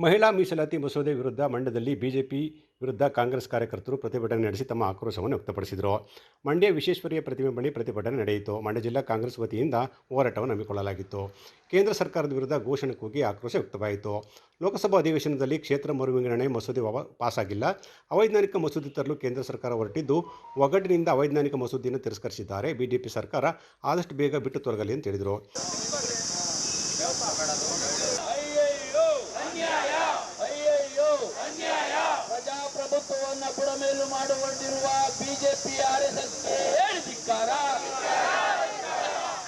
ಮಹಿಳಾ ಮೀಸಲಾತಿ ಮಸೂದೆ ವಿರುದ್ಧ ಮಂಡ್ಯದಲ್ಲಿ ಬಿಜೆಪಿ ವಿರುದ್ಧ ಕಾಂಗ್ರೆಸ್ ಕಾರ್ಯಕರ್ತರು ಪ್ರತಿಭಟನೆ ನಡೆಸಿ ತಮ್ಮ ಆಕ್ರೋಶವನ್ನು ವ್ಯಕ್ತಪಡಿಸಿದರು. ಮಂಡ್ಯ ವಿಶ್ವೇಶ್ವರಯ್ಯ ಪ್ರತಿಮೆ ಬಳಿ ಪ್ರತಿಭಟನೆ ನಡೆಯಿತು. ಮಂಡ್ಯ ಜಿಲ್ಲಾ ಕಾಂಗ್ರೆಸ್ ವತಿಯಿಂದ ಹೋರಾಟವನ್ನು ಹಮ್ಮಿಕೊಳ್ಳಲಾಗಿತ್ತು. ಕೇಂದ್ರ ಸರ್ಕಾರದ ವಿರುದ್ಧ ಘೋಷಣೆ ಕೂಗಿ ಆಕ್ರೋಶ ವ್ಯಕ್ತವಾಯಿತು. ಲೋಕಸಭಾ ಅಧಿವೇಶನದಲ್ಲಿ ಕ್ಷೇತ್ರ ಮರುವಿಂಗಡಣೆ ಮಸೂದೆ ಪಾಸಾಗಿಲ್ಲ. ಅವೈಜ್ಞಾನಿಕ ಮಸೂದೆ ತರಲು ಕೇಂದ್ರ ಸರ್ಕಾರ ಹೊರಟಿದ್ದು, ಒಗ್ಗಟ್ಟಿನಿಂದ ಅವೈಜ್ಞಾನಿಕ ಮಸೂದೆಯನ್ನು ತಿರಸ್ಕರಿಸಿದ್ದಾರೆ. ಬಿಜೆಪಿ ಸರ್ಕಾರ ಆದಷ್ಟು ಬೇಗ ಬಿಟ್ಟು ತೊಲಗಲಿ ಅಂತ ಹೇಳಿದರು. ಪ್ರಜಾಪ್ರಭುತ್ವವನ್ನು ಬುಡಮೇಲು ಮಾಡಿಕೊಂಡಿರುವ ಬಿಜೆಪಿ ಆರ್ಎಸ್ಎಸ್ಗೆ ಹೇಳಿ ಧಿಕ್ಕಾರ.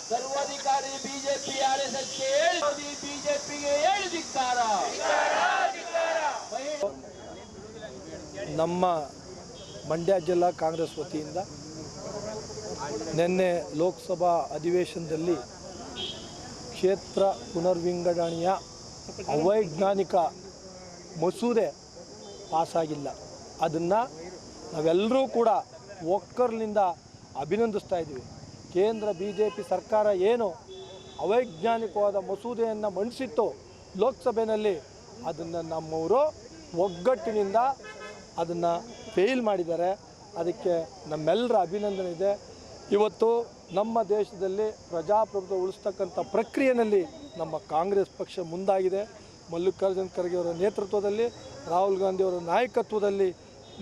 ಸರ್ವಾಧಿಕಾರಿ ಬಿಜೆಪಿ ಆರ್ಎಸ್ಎಸ್ಗೆ ಹೇಳಿ, ಬಿಜೆಪಿಗೆ ಹೇಳಿ ಧಿಕ್ಕಾರ. ನಮ್ಮ ಮಂಡ್ಯ ಜಿಲ್ಲಾ ಕಾಂಗ್ರೆಸ್ ವತಿಯಿಂದ ನಿನ್ನೆ ಲೋಕಸಭಾ ಅಧಿವೇಶನದಲ್ಲಿ ಕ್ಷೇತ್ರ ಪುನರ್ವಿಂಗಡಣೆಯ ಅವೈಜ್ಞಾನಿಕ ಮಸೂದೆ ಪಾಸಾಗಿಲ್ಲ. ಅದನ್ನು ನಾವೆಲ್ಲರೂ ಕೂಡ ಒಕ್ಕರ್ಲಿಂದ ಅಭಿನಂದಿಸ್ತಾ ಇದ್ದೀವಿ. ಕೇಂದ್ರ BJP ಸರ್ಕಾರ ಏನು ಅವೈಜ್ಞಾನಿಕವಾದ ಮಸೂದೆಯನ್ನು ಮಂಡಿಸಿತ್ತು ಲೋಕಸಭೆಯಲ್ಲಿ, ಅದನ್ನು ನಮ್ಮವರು ಒಗ್ಗಟ್ಟಿನಿಂದ ಅದನ್ನು ಫೇಲ್ ಮಾಡಿದ್ದಾರೆ. ಅದಕ್ಕೆ ನಮ್ಮೆಲ್ಲರ ಅಭಿನಂದನೆ ಇದೆ. ಇವತ್ತು ನಮ್ಮ ದೇಶದಲ್ಲಿ ಪ್ರಜಾಪ್ರಭುತ್ವ ಉಳಿಸ್ತಕ್ಕಂಥ ಪ್ರಕ್ರಿಯೆಯಲ್ಲಿ ನಮ್ಮ ಕಾಂಗ್ರೆಸ್ ಪಕ್ಷ ಮುಂದಾಗಿದೆ. ಮಲ್ಲಿಕಾರ್ಜುನ ಖರ್ಗೆ ಅವರ ನೇತೃತ್ವದಲ್ಲಿ, ರಾಹುಲ್ ಗಾಂಧಿ ಅವರ ನಾಯಕತ್ವದಲ್ಲಿ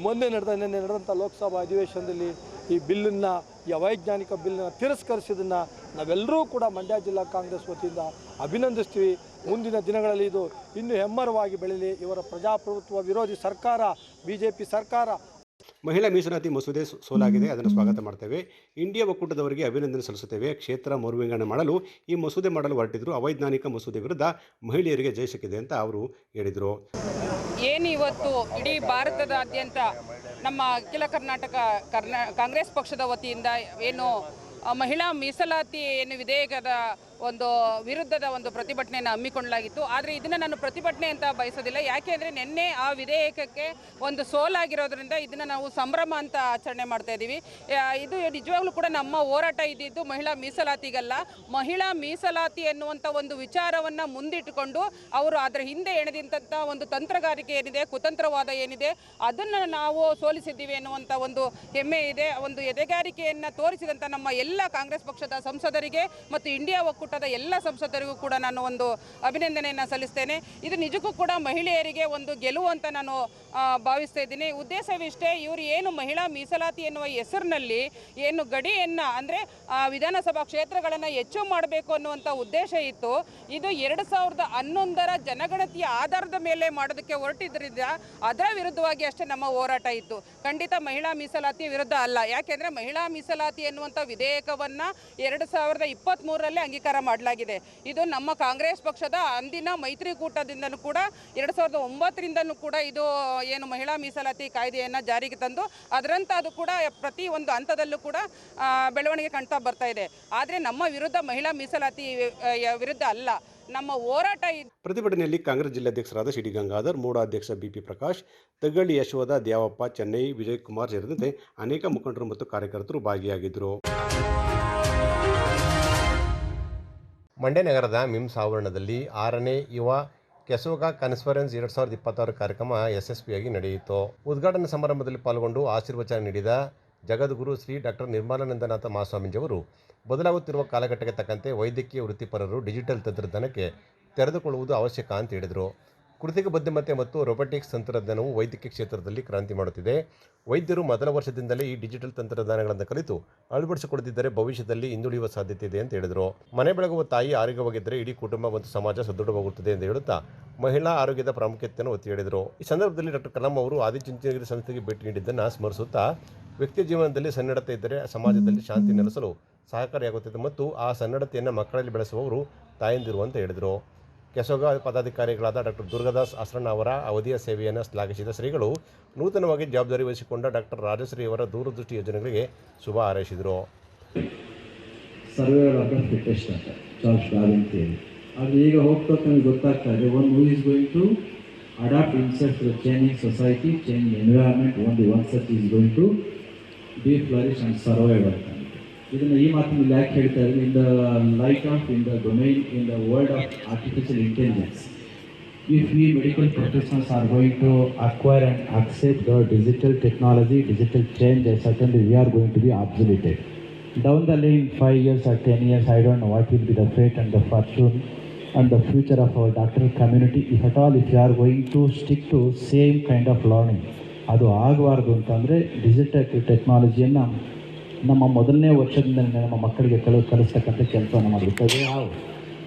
ನಿನ್ನೆ ನಡೆದಂಥ ಲೋಕಸಭಾ ಅಧಿವೇಶನದಲ್ಲಿ ಈ ಬಿಲ್ಲನ್ನು, ಈ ಅವೈಜ್ಞಾನಿಕ ಬಿಲ್ಲನ್ನು ತಿರಸ್ಕರಿಸಿದ್ದನ್ನು ನಾವೆಲ್ಲರೂ ಕೂಡ ಮಂಡ್ಯ ಜಿಲ್ಲಾ ಕಾಂಗ್ರೆಸ್ ವತಿಯಿಂದ ಅಭಿನಂದಿಸ್ತೀವಿ. ಮುಂದಿನ ದಿನಗಳಲ್ಲಿ ಇದು ಇನ್ನೂ ಹೆಮ್ಮರವಾಗಿ ಬೆಳೀಲಿ. ಇವರ ಪ್ರಜಾಪ್ರಭುತ್ವ ವಿರೋಧಿ ಸರ್ಕಾರ BJP ಸರ್ಕಾರ. ಮಹಿಳಾ ಮೀಸಲಾತಿ ಮಸೂದೆ ಸೋಲಾಗಿದೆ, ಅದನ್ನು ಸ್ವಾಗತ ಮಾಡ್ತೇವೆ. ಇಂಡಿಯಾ ಒಕ್ಕೂಟದವರಿಗೆ ಅಭಿನಂದನೆ ಸಲ್ಲಿಸುತ್ತೇವೆ. ಕ್ಷೇತ್ರ ಮರುವಿಂಗಡಣೆ ಮಾಡಲು ಈ ಮಸೂದೆ ಮಾಡಲು ಹೊರಟಿದ್ರು. ಅವೈಜ್ಞಾನಿಕ ಮಸೂದೆ ವಿರುದ್ಧ ಮಹಿಳೆಯರಿಗೆ ಜಯ ಸಿಕ್ಕಿದೆ ಅಂತ ಅವರು ಹೇಳಿದರು. ಏನು ಇವತ್ತು ಇಡೀ ಭಾರತದಾದ್ಯಂತ ನಮ್ಮ ಅಖಿಲ ಕರ್ನಾಟಕ ಕಾಂಗ್ರೆಸ್ ಪಕ್ಷದ ವತಿಯಿಂದ ಏನು ಮಹಿಳಾ ಮೀಸಲಾತಿ ಏನು ವಿಧೇಯಕದ ಒಂದು ವಿರುದ್ಧದ ಒಂದು ಪ್ರತಿಭಟನೆಯನ್ನು ಹಮ್ಮಿಕೊಳ್ಳಲಾಗಿತ್ತು. ಆದರೆ ಇದನ್ನು ನಾನು ಪ್ರತಿಭಟನೆ ಅಂತ ಬಯಸೋದಿಲ್ಲ. ಯಾಕೆಂದರೆ ನಿನ್ನೆ ಆ ವಿಧೇಯಕಕ್ಕೆ ಒಂದು ಸೋಲಾಗಿರೋದ್ರಿಂದ ಇದನ್ನು ನಾವು ಸಂಭ್ರಮ ಅಂತ ಆಚರಣೆ ಮಾಡ್ತಾ ಇದ್ದೀವಿ. ಇದು ನಿಜವಾಗ್ಲೂ ಕೂಡ ನಮ್ಮ ಹೋರಾಟ ಇದ್ದಿದ್ದು ಮಹಿಳಾ ಮೀಸಲಾತಿಗಲ್ಲ. ಮಹಿಳಾ ಮೀಸಲಾತಿ ಎನ್ನುವಂಥ ಒಂದು ವಿಚಾರವನ್ನು ಮುಂದಿಟ್ಟುಕೊಂಡು ಅವರು ಅದರ ಹಿಂದೆ ಎಣೆದಂಥ ಒಂದು ತಂತ್ರಗಾರಿಕೆ ಏನಿದೆ, ಕುತಂತ್ರವಾದ ಏನಿದೆ, ಅದನ್ನು ನಾವು ಸೋಲಿಸಿದ್ದೀವಿ ಎನ್ನುವಂಥ ಒಂದು ಹೆಮ್ಮೆ ಇದೆ. ಒಂದು ಎದೆಗಾರಿಕೆಯನ್ನು ತೋರಿಸಿದಂಥ ನಮ್ಮ ಎಲ್ಲ ಕಾಂಗ್ರೆಸ್ ಪಕ್ಷದ ಸಂಸದರಿಗೆ ಮತ್ತು ಇಂಡಿಯಾ ಒಕ್ಕೂಟದ ಎಲ್ಲ ಸಂಸದರಿಗೂ ಕೂಡ ನಾನು ಒಂದು ಅಭಿನಂದನೆಯನ್ನು ಸಲ್ಲಿಸ್ತೇನೆ. ಇದು ನಿಜಕ್ಕೂ ಕೂಡ ಮಹಿಳೆಯರಿಗೆ ಒಂದು ಗೆಲುವು ಅಂತ ನಾನು ಭಾವಿಸ್ತಾ ಇದ್ದೀನಿ. ಉದ್ದೇಶವಿಷ್ಟೇ, ಇವರು ಏನು ಮಹಿಳಾ ಮೀಸಲಾತಿ ಎನ್ನುವ ಹೆಸರಿನಲ್ಲಿ ಏನು ಗಡಿಯನ್ನು ಅಂದರೆ ವಿಧಾನಸಭಾ ಕ್ಷೇತ್ರಗಳನ್ನು ಹೆಚ್ಚು ಮಾಡಬೇಕು ಅನ್ನುವಂಥ ಉದ್ದೇಶ ಇತ್ತು. ಇದು 2011ರ ಜನಗಣತಿಯ ಆಧಾರದ ಮೇಲೆ ಮಾಡೋದಕ್ಕೆ ಹೊರಟಿದ್ದರಿಂದ ಅದರ ವಿರುದ್ಧವಾಗಿ ಅಷ್ಟೇ ನಮ್ಮ ಹೋರಾಟ ಇತ್ತು. ಖಂಡಿತ ಮಹಿಳಾ ಮೀಸಲಾತಿ ವಿರುದ್ಧ ಅಲ್ಲ. ಯಾಕೆಂದರೆ ಮಹಿಳಾ ಮೀಸಲಾತಿ ಎನ್ನುವಂಥ ವಿಧೇಯಕವನ್ನು 2023ರಲ್ಲಿ ಅಂಗೀಕಾರ ಮಾಡಲಾಗಿದೆ. ಇದು ನಮ್ಮ ಕಾಂಗ್ರೆಸ್ ಪಕ್ಷದ ಅಂದಿನ ಮೈತ್ರಿಕೂಟದಿಂದನೂ ಕೂಡ 2009ರಿಂದನೂ ಕೂಡ ಇದು ಏನು ಮಹಿಳಾ ಮೀಸಲಾತಿ ಕಾಯ್ದೆಯನ್ನು ಜಾರಿಗೆ ತಂದು ಅದರಂತೆ ಅದು ಕೂಡ ಪ್ರತಿ ಒಂದು ಹಂತದಲ್ಲೂ ಕೂಡ ಬೆಳವಣಿಗೆ ಕಾಣ್ತಾ ಬರ್ತಾ ಇದೆ. ಆದರೆ ನಮ್ಮ ವಿರುದ್ಧ ಮಹಿಳಾ ಮೀಸಲಾತಿ ವಿರುದ್ಧ ಅಲ್ಲ, ನಮ್ಮ ಹೋರಾಟ. ಪ್ರತಿಭಟನೆಯಲ್ಲಿ ಕಾಂಗ್ರೆಸ್ ಜಿಲ್ಲಾಧ್ಯಕ್ಷರಾದ ಸಿ ಡಿ ಗಂಗಾಧರ್, ಮೂಡಾಧ್ಯಕ್ಷ BP ಪ್ರಕಾಶ್, ತಗ್ಗಳ್ಳಿ ಯಶೋಧ, ದ್ಯಾವಪ್ಪ, ಚೆನ್ನೈ, ವಿಜಯಕುಮಾರ್ ಸೇರಿದಂತೆ ಅನೇಕ ಮುಖಂಡರು ಮತ್ತು ಕಾರ್ಯಕರ್ತರು ಭಾಗಿಯಾಗಿದ್ದರು. ಮಂಡ್ಯ ನಗರದ ಮಿಮ್ಸ್ ಆವರಣದಲ್ಲಿ 6ನೇ ಯುವ ಕೆಸೋಗ ಕಾನ್ಫರೆನ್ಸ್ 2026 ಕಾರ್ಯಕ್ರಮ ಯಶಸ್ವಿಯಾಗಿ ನಡೆಯಿತು. ಉದ್ಘಾಟನಾ ಸಮಾರಂಭದಲ್ಲಿ ಪಾಲ್ಗೊಂಡು ಆಶೀರ್ವಚನ ನೀಡಿದ ಜಗದ್ಗುರು ಶ್ರೀ ಡಾಕ್ಟರ್ ನಿರ್ಮಲಾನಂದನಾಥ ಮಹಾಸ್ವಾಮೀಜಿಯವರು ಬದಲಾಗುತ್ತಿರುವ ಕಾಲಘಟ್ಟಕ್ಕೆ ತಕ್ಕಂತೆ ವೈದ್ಯಕೀಯ ವೃತ್ತಿಪರರು ಡಿಜಿಟಲ್ ತಂತ್ರಜ್ಞಾನಕ್ಕೆ ತೆರೆದುಕೊಳ್ಳುವುದು ಅವಶ್ಯಕ ಅಂತ ಹೇಳಿದರು. ಕೃತಿಕ ಬುದ್ಧಿಮತ್ತೆ ಮತ್ತು ರೊಬೊಟಿಕ್ಸ್ ತಂತ್ರಜ್ಞಾನವು ವೈದ್ಯಕೀಯ ಕ್ಷೇತ್ರದಲ್ಲಿ ಕ್ರಾಂತಿ ಮಾಡುತ್ತಿದೆ. ವೈದ್ಯರು ಮೊದಲ ವರ್ಷದಿಂದಲೇ ಈ ಡಿಜಿಟಲ್ ತಂತ್ರಜ್ಞಾನಗಳನ್ನು ಕಲಿತು ಅಳವಡಿಸಿಕೊಳ್ಳದಿದ್ದರೆ ಭವಿಷ್ಯದಲ್ಲಿ ಹಿಂದುಳಿಯುವ ಸಾಧ್ಯತೆ ಇದೆ ಅಂತ ಹೇಳಿದರು. ಮನೆ ಬೆಳಗುವ ತಾಯಿ ಆರೋಗ್ಯವಾಗಿದ್ದರೆ ಇಡೀ ಕುಟುಂಬ ಮತ್ತು ಸಮಾಜ ಸದೃಢವಾಗುತ್ತದೆ ಎಂದು ಹೇಳುತ್ತಾ ಮಹಿಳಾ ಆರೋಗ್ಯದ ಪ್ರಾಮುಖ್ಯತೆಯನ್ನು ಒತ್ತಿ ಹೇಳಿದರು. ಈ ಸಂದರ್ಭದಲ್ಲಿ ಡಾಕ್ಟರ್ ಕಲಾಂ ಅವರು ಆದಿಚುಂಚನಗಿರಿ ಸಂಸ್ಥೆಗೆ ಭೇಟಿ ನೀಡಿದ್ದನ್ನು ಸ್ಮರಿಸುತ್ತಾ ವ್ಯಕ್ತಿ ಜೀವನದಲ್ಲಿ ಸನ್ನಡತೆ ಇದ್ದರೆ ಸಮಾಜದಲ್ಲಿ ಶಾಂತಿ ನೆಲೆಸಲು ಸಹಕಾರಿಯಾಗುತ್ತದೆ ಮತ್ತು ಆ ಸನ್ನಡತೆಯನ್ನು ಮಕ್ಕಳಲ್ಲಿ ಬೆಳೆಸುವವರು ತಾಯಂದಿರು ಅಂತ ಹೇಳಿದರು. ಕೆಸೋಗ ಪದಾಧಿಕಾರಿಗಳಾದ ಡಾಕ್ಟರ್ ದುರ್ಗಾದಾಸ್ ಆಸರಣ ಅವರ ಅವಧಿಯ ಸೇವೆಯನ್ನು ಶ್ಲಾಘಿಸಿದ ಶ್ರೀಗಳು ನೂತನವಾಗಿ ಜವಾಬ್ದಾರಿ ವಹಿಸಿಕೊಂಡ ಡಾಕ್ಟರ್ ರಾಜಶ್ರೀ ಅವರ ದೂರದೃಷ್ಟಿ ಯೋಜನೆಗಳಿಗೆ ಶುಭ ಹಾರೈಸಿದರು. ಸರ್ವೈವಲ್ ಆಫ್ ದ ಫಿಟ್ಟೆಸ್ಟ್ ಅಂತ ಚಾರ್ಲ್ಸ್ ಡಾರ್ವಿನ್ ಥಿಯರಿ. ಅದು ಈಗ ಹೋಗ್ತಾ ನಮಗೆ ಗೊತ್ತಾಗ್ತಾ ಇದೆ. One who is going to adapt himself to changing society, changing environment, only one such is going to be flourish and survive ಅಂತ. ಇದನ್ನು ಈ ಮಾತನ್ನು ಯಾಕೆ ಹೇಳ್ತಾ ಇದ್ದೀನಿ? In the light of, in the domain, in the world of artificial intelligence, if we medical professionals are going to acquire and accept the digital technology, digital change, certainly we are going to be obsoleted. Down the lane, 5 years or 10 years, I don't know what will be the fate and the fortune and the future of our doctoral community, if at all, if you are going to stick to same kind of learning. ಅದು ಆಗಬಾರ್ದು ಅಂತಂದರೆ digital ಟೆಕ್ನಾಲಜಿಯನ್ನು ನಮ್ಮ ಮೊದಲನೇ ವರ್ಷದಿಂದ ನಮ್ಮ ಮಕ್ಕಳಿಗೆ ಕಲಿಸ್ತಕ್ಕಂಥ ಕೆಲಸವನ್ನು ಮಾಡಬೇಕು. ಅದೇ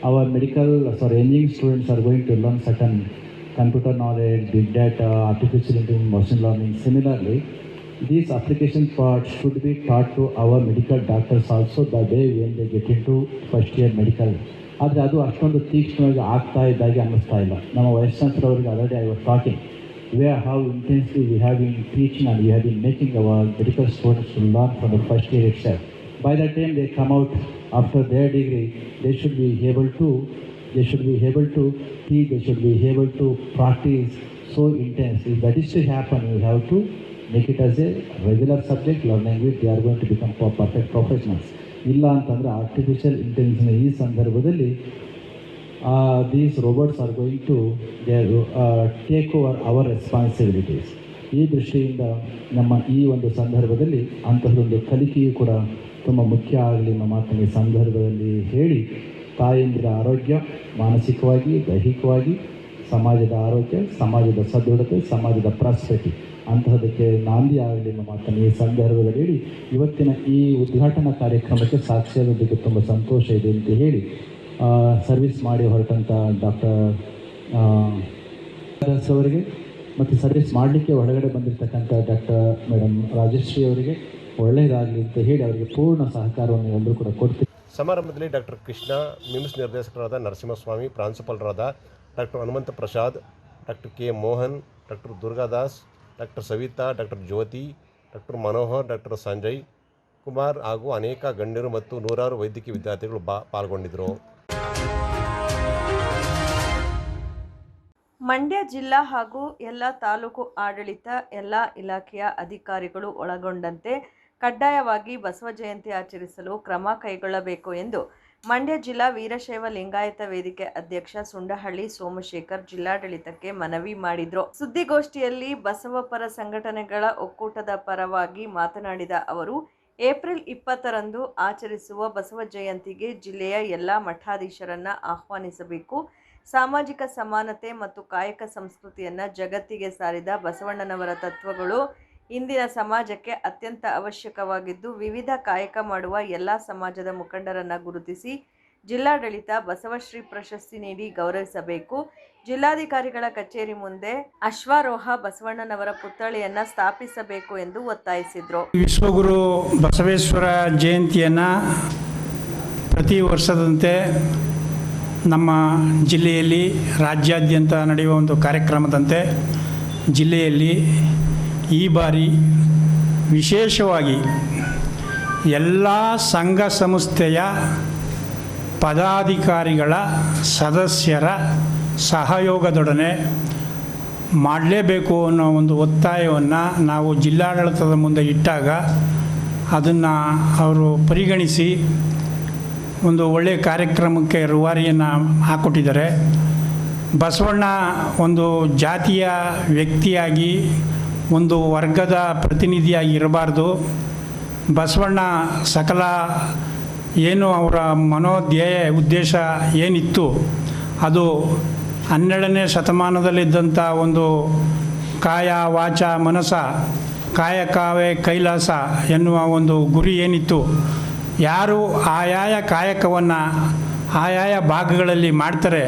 our engineering students are going to learn certain computer knowledge, big data, artificial intelligence, machine learning. Similarly, these application parts should be taught to our medical doctors also the day when they get into first year medical. ಆದರೆ ಅದು ಅಷ್ಟೊಂದು ತೀಕ್ಷ್ಣವಾಗಿ ಆಗ್ತಾ ಇದ್ದಾಗೆ ಅನ್ನಿಸ್ತಾ ಇಲ್ಲ. ನಮ್ಮ vice chancellor ಅವರಿಗೆ already I was talking where how intensely we have been teaching and we have been making our medical students to learn from the first year itself. By the time they come out after their degree, they should be able to teach, they should be able to practice so intensely. If that is to happen, we have to make it as a regular subject, learning which they are going to become perfect professionals. ಇಲ್ಲ ಅಂತಂದರೆ artificial ಇಂಟೆಲಿಜೆನ್ಸ್ನ ಈ ಸಂದರ್ಭದಲ್ಲಿ these robots are going to take over our responsibilities. ಈ ದೃಷ್ಟಿಯಿಂದ ನಮ್ಮ ಈ ಒಂದು ಸಂದರ್ಭದಲ್ಲಿ ಅಂತಹದೊಂದು ಕಲಿಕೆಯು ಕೂಡ ತುಂಬ ಮುಖ್ಯ ಆಗಲಿ ನಮ್ಮ ಮಾತನ್ನು ಈ ಸಂದರ್ಭದಲ್ಲಿ ಹೇಳಿ, ತಾಯಂದಿರ ಆರೋಗ್ಯ ಮಾನಸಿಕವಾಗಿ, ದೈಹಿಕವಾಗಿ, ಸಮಾಜದ ಆರೋಗ್ಯ, ಸಮಾಜದ ಸದೃಢತೆ, ಸಮಾಜದ ಪ್ರಾಸ್ಪೆರಿಟಿ ಅಂತಹದಕ್ಕೆ ನಾಂದಿ ಆಗಲಿ ನಮ್ಮ ಮಾತನ್ನು ಈ ಸಂದರ್ಭದಲ್ಲಿ ಹೇಳಿ, ಇವತ್ತಿನ ಈ ಉದ್ಘಾಟನಾ ಕಾರ್ಯಕ್ರಮಕ್ಕೆ ಸಾಕ್ಷಿಯಾಗೋದಕ್ಕೆ ತುಂಬ ಸಂತೋಷ ಇದೆ ಅಂತ ಹೇಳಿ, ಸರ್ವಿಸ್ ಮಾಡಿ ಹೊರಟಂಥ ಡಾಕ್ಟರ್ ಅವರಿಗೆ ಮತ್ತು ಸರ್ವಿಸ್ ಮಾಡಲಿಕ್ಕೆ ಹೊರಗಡೆ ಬಂದಿರತಕ್ಕಂಥ ಡಾಕ್ಟರ್ ಮೇಡಮ್ ರಾಜಶ್ರೀ ಅವರಿಗೆ ಒಳ್ಳೆಯದಾಗಲಿ ಅಂತ ಹೇಳಿ ಅವರಿಗೆ ಪೂರ್ಣ ಸಹಕಾರವನ್ನು ಎಲ್ಲರೂ ಕೂಡ ಕೊಡ್ತೀವಿ. ಸಮಾರಂಭದಲ್ಲಿ ಡಾಕ್ಟರ್ ಕೃಷ್ಣ, ಮಿಮ್ಸ್ ನಿರ್ದೇಶಕರಾದ ನರಸಿಂಹಸ್ವಾಮಿ, ಪ್ರಾಂಶುಪಾಲರಾದ doctor Hanumantha Prasad, doctor K Mohan, doctor Durgadas, doctor Savitha, doctor Jyothi, doctor Manohar, doctor Sanjay Kumar ಹಾಗೂ ಅನೇಕ ಗಣ್ಯರು ಮತ್ತು ನೂರಾರು ವೈದ್ಯಕೀಯ ವಿದ್ಯಾರ್ಥಿಗಳು ಪಾಲ್ಗೊಂಡಿದ್ದರು. ಮಂಡ್ಯ ಜಿಲ್ಲಾ ಹಾಗೂ ಎಲ್ಲ ತಾಲೂಕು ಆಡಳಿತ, ಎಲ್ಲ ಇಲಾಖೆಯ ಅಧಿಕಾರಿಗಳು ಒಳಗೊಂಡಂತೆ ಕಡ್ಡಾಯವಾಗಿ ಬಸವ ಜಯಂತಿ ಆಚರಿಸಲು ಕ್ರಮ ಕೈಗೊಳ್ಳಬೇಕು ಎಂದು ಮಂಡ್ಯ ಜಿಲ್ಲಾ ವೀರಶೈವ ಲಿಂಗಾಯತ ವೇದಿಕೆ ಅಧ್ಯಕ್ಷ ಸುಂಡಹಳ್ಳಿ ಸೋಮಶೇಖರ್ ಜಿಲ್ಲಾಡಳಿತಕ್ಕೆ ಮನವಿ ಮಾಡಿದರು. ಸುದ್ದಿಗೋಷ್ಠಿಯಲ್ಲಿ ಬಸವ ಪರ ಸಂಘಟನೆಗಳ ಒಕ್ಕೂಟದ ಪರವಾಗಿ ಮಾತನಾಡಿದ ಅವರು, ಏಪ್ರಿಲ್ 20ರಂದು ಆಚರಿಸುವ ಬಸವ ಜಯಂತಿಗೆ ಜಿಲ್ಲೆಯ ಎಲ್ಲ ಮಠಾಧೀಶರನ್ನ ಆಹ್ವಾನಿಸಬೇಕು. ಸಾಮಾಜಿಕ ಸಮಾನತೆ ಮತ್ತು ಕಾಯಕ ಸಂಸ್ಕೃತಿಯನ್ನು ಜಗತ್ತಿಗೆ ಸಾರಿದ ಬಸವಣ್ಣನವರ ತತ್ವಗಳು ಇಂದಿನ ಸಮಾಜಕ್ಕೆ ಅತ್ಯಂತ ಅವಶ್ಯಕವಾಗಿದ್ದು, ವಿವಿಧ ಕಾಯಕ ಮಾಡುವ ಎಲ್ಲ ಸಮಾಜದ ಮುಖಂಡರನ್ನು ಗುರುತಿಸಿ ಜಿಲ್ಲಾಡಳಿತ ಬಸವಶ್ರೀ ಪ್ರಶಸ್ತಿ ನೀಡಿ ಗೌರವಿಸಬೇಕು. ಜಿಲ್ಲಾಧಿಕಾರಿಗಳ ಕಚೇರಿ ಮುಂದೆ ಅಶ್ವಾರೋಹ ಬಸವಣ್ಣನವರ ಪುತ್ಥಳಿಯನ್ನು ಸ್ಥಾಪಿಸಬೇಕು ಎಂದು ಒತ್ತಾಯಿಸಿದರು. ವಿಶ್ವಗುರು ಬಸವೇಶ್ವರ ಜಯಂತಿಯನ್ನು ಪ್ರತಿ ವರ್ಷದಂತೆ ನಮ್ಮ ಜಿಲ್ಲೆಯಲ್ಲಿ ರಾಜ್ಯಾದ್ಯಂತ ನಡೆಯುವ ಒಂದು ಕಾರ್ಯಕ್ರಮದಂತೆ ಜಿಲ್ಲೆಯಲ್ಲಿ ಈ ಬಾರಿ ವಿಶೇಷವಾಗಿ ಎಲ್ಲ ಸಂಘ ಸಂಸ್ಥೆಯ ಪದಾಧಿಕಾರಿಗಳ ಸದಸ್ಯರ ಸಹಯೋಗದೊಡನೆ ಮಾಡಲೇಬೇಕು ಅನ್ನೋ ಒಂದು ಒತ್ತಾಯವನ್ನು ನಾವು ಜಿಲ್ಲಾಡಳಿತದ ಮುಂದೆ ಇಟ್ಟಾಗ ಅದನ್ನು ಅವರು ಪರಿಗಣಿಸಿ ಒಂದು ಒಳ್ಳೆಯ ಕಾರ್ಯಕ್ರಮಕ್ಕೆ ರೂವಾರಿಯನ್ನು ಹಾಕ್ಕೊಟ್ಟಿದ್ದಾರೆ. ಬಸವಣ್ಣ ಒಂದು ಜಾತಿಯ ವ್ಯಕ್ತಿಯಾಗಿ, ಒಂದು ವರ್ಗದ ಪ್ರತಿನಿಧಿಯಾಗಿ ಇರಬಾರ್ದು. ಬಸವಣ್ಣ ಸಕಲ ಏನು ಅವರ ಮನೋಧ್ಯೇಯ ಉದ್ದೇಶ ಏನಿತ್ತು ಅದು 12ನೇ ಶತಮಾನದಲ್ಲಿದ್ದಂಥ ಒಂದು ಕಾಯ ವಾಚ ಮನಸ ಕಾಯಕವೇ ಕೈಲಾಸ ಎನ್ನುವ ಒಂದು ಗುರಿ ಏನಿತ್ತು, ಯಾರು ಆಯಾಯ ಕಾಯಕವನ್ನು ಆಯಾಯ ಭಾಗಗಳಲ್ಲಿ ಮಾಡ್ತಾರೆ